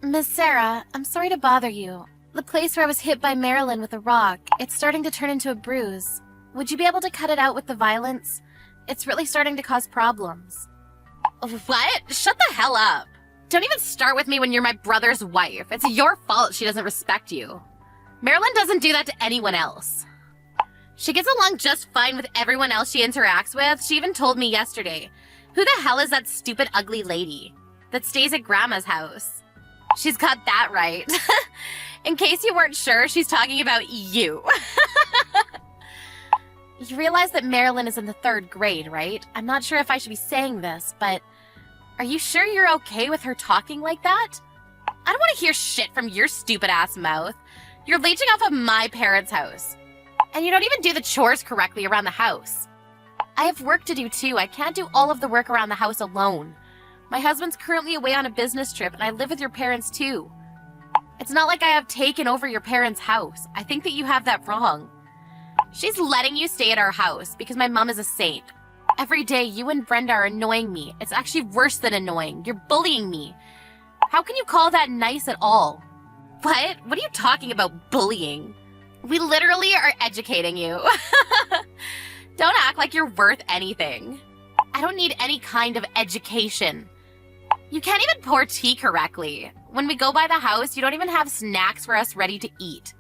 Miss Sarah, I'm sorry to bother you. The place where I was hit by Marilyn with a rock, it's starting to turn into a bruise. Would you be able to cut it out with the violence? It's really starting to cause problems. What? Shut the hell up. Don't even start with me when you're my brother's wife. It's your fault she doesn't respect you. Marilyn doesn't do that to anyone else. She gets along just fine with everyone else she interacts with. She even told me yesterday. Who the hell is that stupid ugly lady that stays at Grandma's house? She's got that right. In case you weren't sure, she's talking about you. You realize that Marilyn is in the 3rd grade, right? I'm not sure if I should be saying this, but are you sure you're okay with her talking like that? I don't want to hear shit from your stupid-ass mouth. You're leeching off of my parents' house. And you don't even do the chores correctly around the house. I have work to do too. I can't do all of the work around the house alone. My husband's currently away on a business trip, and I live with your parents too. It's not like I have taken over your parents' house. I think that you have that wrong. She's letting you stay at our house because my mom is a saint. Every day, you and Brenda are annoying me. It's actually worse than annoying. You're bullying me. How can you call that nice at all? What? What are you talking about, bullying? We literally are educating you. Don't act like you're worth anything. I don't need any kind of education. You can't even pour tea correctly. When we go by the house, you don't even have snacks for us ready to eat.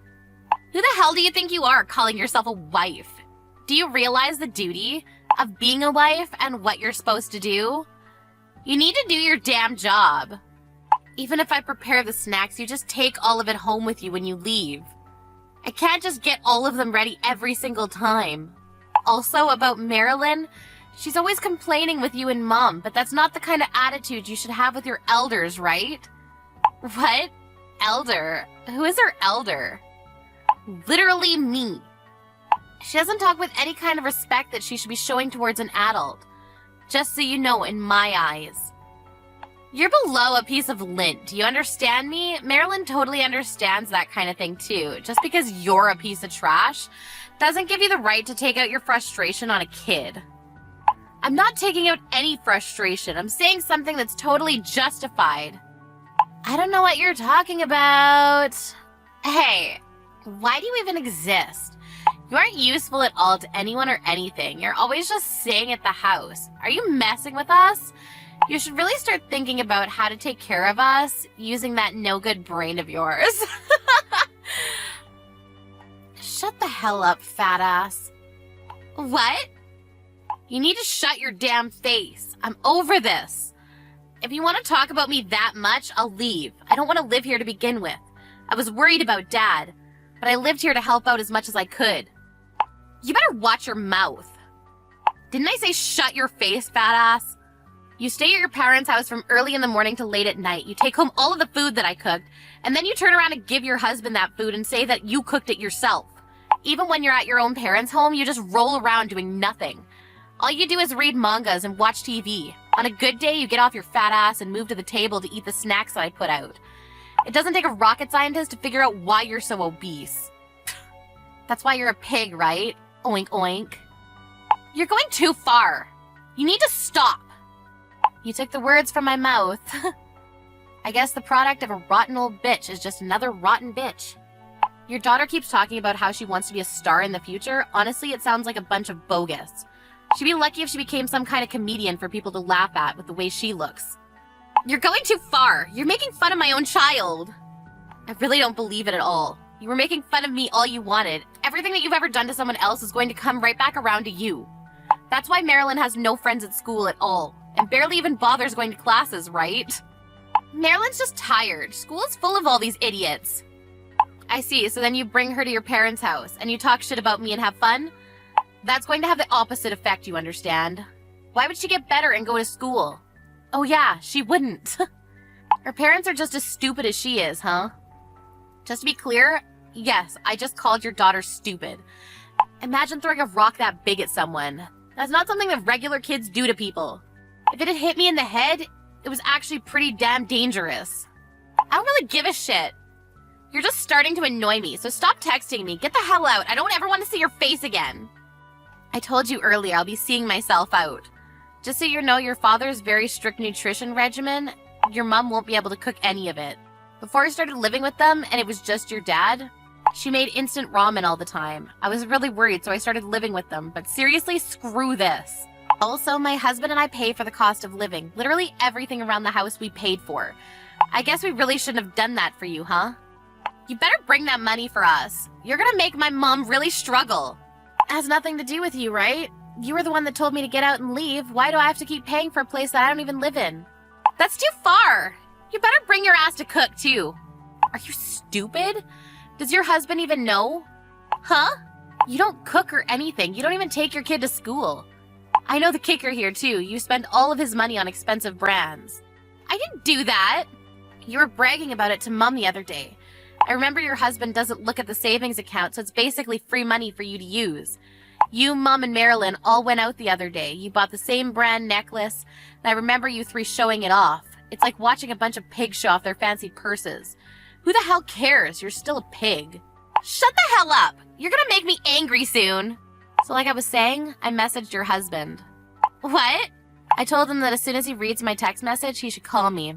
Who the hell do you think you are calling yourself a wife? Do you realize the duty of being a wife and what you're supposed to do? You need to do your damn job. Even if I prepare the snacks, you just take all of it home with you when you leave. I can't just get all of them ready every single time. Also, about Marilyn, she's always complaining with you and Mom, but that's not the kind of attitude you should have with your elders, right? What? Elder? Who is her elder? Literally me. She doesn't talk with any kind of respect that she should be showing towards an adult. Just so you know, in my eyes. You're below a piece of lint. Do you understand me? Marilyn totally understands that kind of thing too. Just because you're a piece of trash doesn't give you the right to take out your frustration on a kid. I'm not taking out any frustration. I'm saying something that's totally justified. I don't know what you're talking about. Hey, why do you even exist? You aren't useful at all to anyone or anything. You're always just staying at the house. Are you messing with us? You should really start thinking about how to take care of us using that no-good brain of yours. Shut the hell up, fat ass. What? You need to shut your damn face. I'm over this. If you want to talk about me that much, I'll leave. I don't want to live here to begin with. I was worried about Dad, but I lived here to help out as much as I could. You better watch your mouth. Didn't I say shut your face, fat ass? You stay at your parents' house from early in the morning to late at night. You take home all of the food that I cooked, and then you turn around and give your husband that food and say that you cooked it yourself. Even when you're at your own parents' home, you just roll around doing nothing. All you do is read mangas and watch TV. On a good day, you get off your fat ass and move to the table to eat the snacks that I put out. It doesn't take a rocket scientist to figure out why you're so obese. That's why you're a pig, right? Oink oink. You're going too far. You need to stop. You took the words from my mouth. I guess the product of a rotten old bitch is just another rotten bitch. Your daughter keeps talking about how she wants to be a star in the future. Honestly, it sounds like a bunch of bogus. She'd be lucky if she became some kind of comedian for people to laugh at with the way she looks. You're going too far. You're making fun of my own child. I really don't believe it at all. You were making fun of me all you wanted. Everything that you've ever done to someone else is going to come right back around to you. That's why Marilyn has no friends at school at all, and barely even bothers going to classes, right? Marilyn's just tired. School is full of all these idiots. I see, so then you bring her to your parents' house, and you talk shit about me and have fun? That's going to have the opposite effect, you understand? Why would she get better and go to school? Oh yeah, she wouldn't. Her parents are just as stupid as she is, huh? Just to be clear, yes, I just called your daughter stupid. Imagine throwing a rock that big at someone. That's not something that regular kids do to people. If it had hit me in the head, it was actually pretty damn dangerous. I don't really give a shit. You're just starting to annoy me, so stop texting me. Get the hell out. I don't ever want to see your face again. I told you earlier I'll be seeing myself out. Just so you know, your father's very strict nutrition regimen, your mom won't be able to cook any of it. Before I started living with them and it was just your dad, she made instant ramen all the time. I was really worried, so I started living with them. But seriously, screw this. Also, my husband and I pay for the cost of living. Literally everything around the house we paid for. I guess we really shouldn't have done that for you, huh? You better bring that money for us. You're gonna make my mom really struggle. It has nothing to do with you, right? You were the one that told me to get out and leave. Why do I have to keep paying for a place that I don't even live in? That's too far. You better bring your ass to cook, too. Are you stupid? Does your husband even know? Huh? You don't cook or anything. You don't even take your kid to school. I know the kicker here, too. You spend all of his money on expensive brands. I didn't do that. You were bragging about it to Mom the other day. I remember your husband doesn't look at the savings account, so it's basically free money for you to use. You, Mom, and Marilyn all went out the other day. You bought the same brand necklace, and I remember you three showing it off. It's like watching a bunch of pigs show off their fancy purses. Who the hell cares? You're still a pig. Shut the hell up! You're gonna make me angry soon. So like I was saying, I messaged your husband. What? I told him that as soon as he reads my text message, he should call me.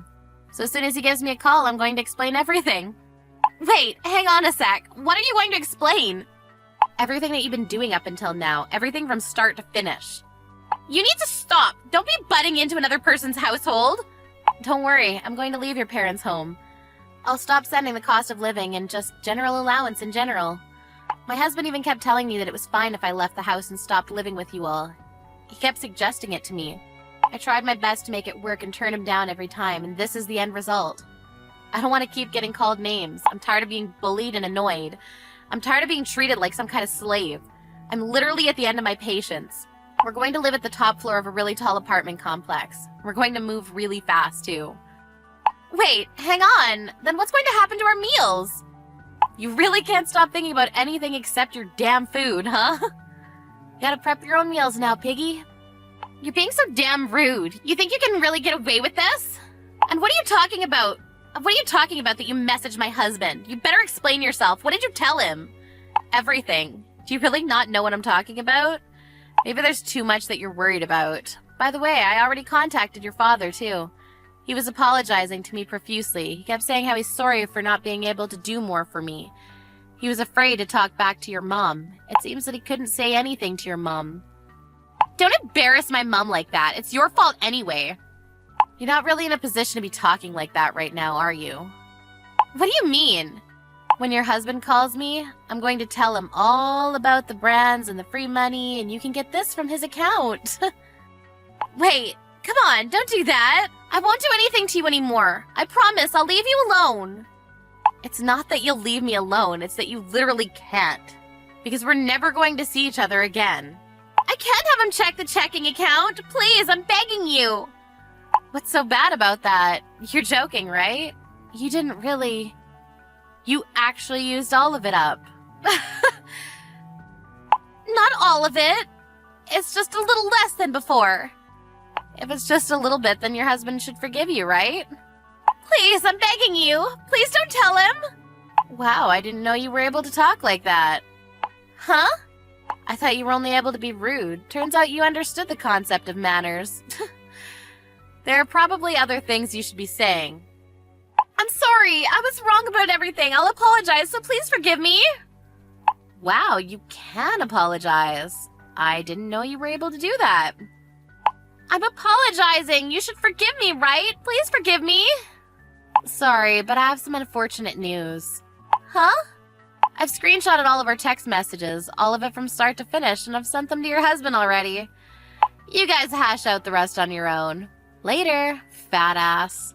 So as soon as he gives me a call, I'm going to explain everything. Wait, hang on a sec. What are you going to explain? Everything that you've been doing up until now. Everything from start to finish. You need to stop. Don't be butting into another person's household. Don't worry, I'm going to leave your parents' home. I'll stop sending the cost of living and just general allowance in general. My husband even kept telling me that it was fine if I left the house and stopped living with you all. He kept suggesting it to me. I tried my best to make it work and turn him down every time, and this is the end result. I don't want to keep getting called names. I'm tired of being bullied and annoyed. I'm tired of being treated like some kind of slave. I'm literally at the end of my patience. We're going to live at the top floor of a really tall apartment complex. We're going to move really fast, too. Wait, hang on. Then what's going to happen to our meals? You really can't stop thinking about anything except your damn food, huh? You gotta prep your own meals now, piggy. You're being so damn rude. You think you can really get away with this? And what are you talking about? What are you talking about that you messaged my husband? You better explain yourself. What did you tell him? Everything. Do you really not know what I'm talking about? Maybe there's too much that you're worried about. By the way, I already contacted your father, too. He was apologizing to me profusely. He kept saying how he's sorry for not being able to do more for me. He was afraid to talk back to your mom. It seems that he couldn't say anything to your mom. Don't embarrass my mom like that. It's your fault anyway. You're not really in a position to be talking like that right now, are you? What do you mean? When your husband calls me, I'm going to tell him all about the brands and the free money, and you can get this from his account. Wait, come on, don't do that. I won't do anything to you anymore. I promise, I'll leave you alone. It's not that you'll leave me alone, it's that you literally can't. Because we're never going to see each other again. I can't have him check the checking account. Please, I'm begging you. What's so bad about that? You're joking, right? You didn't really... You actually used all of it up. Not all of it. It's just a little less than before. If it's just a little bit, then your husband should forgive you, right? Please, I'm begging you. Please don't tell him. Wow, I didn't know you were able to talk like that. Huh? I thought you were only able to be rude. Turns out you understood the concept of manners. There are probably other things you should be saying. I'm sorry. I was wrong about everything. I'll apologize, so please forgive me. Wow, you can apologize. I didn't know you were able to do that. I'm apologizing. You should forgive me, right? Please forgive me. Sorry, but I have some unfortunate news. Huh? I've screenshotted all of our text messages, all of it from start to finish, and I've sent them to your husband already. You guys hash out the rest on your own. Later, fat ass.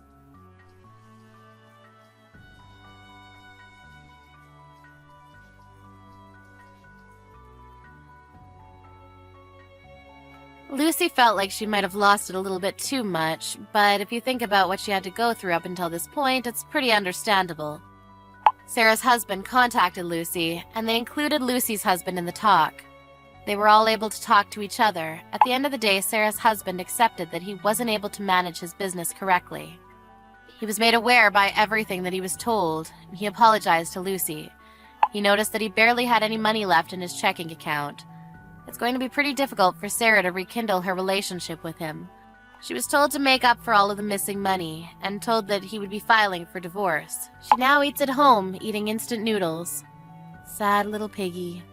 Lucy felt like she might have lost it a little bit too much, but if you think about what she had to go through up until this point, it's pretty understandable. Sarah's husband contacted Lucy, and they included Lucy's husband in the talk. They were all able to talk to each other. At the end of the day, Sarah's husband accepted that he wasn't able to manage his business correctly. He was made aware by everything that he was told, and he apologized to Lucy. He noticed that he barely had any money left in his checking account. It's going to be pretty difficult for Sarah to rekindle her relationship with him. She was told to make up for all of the missing money, and told that he would be filing for divorce. She now eats at home, eating instant noodles. Sad little piggy.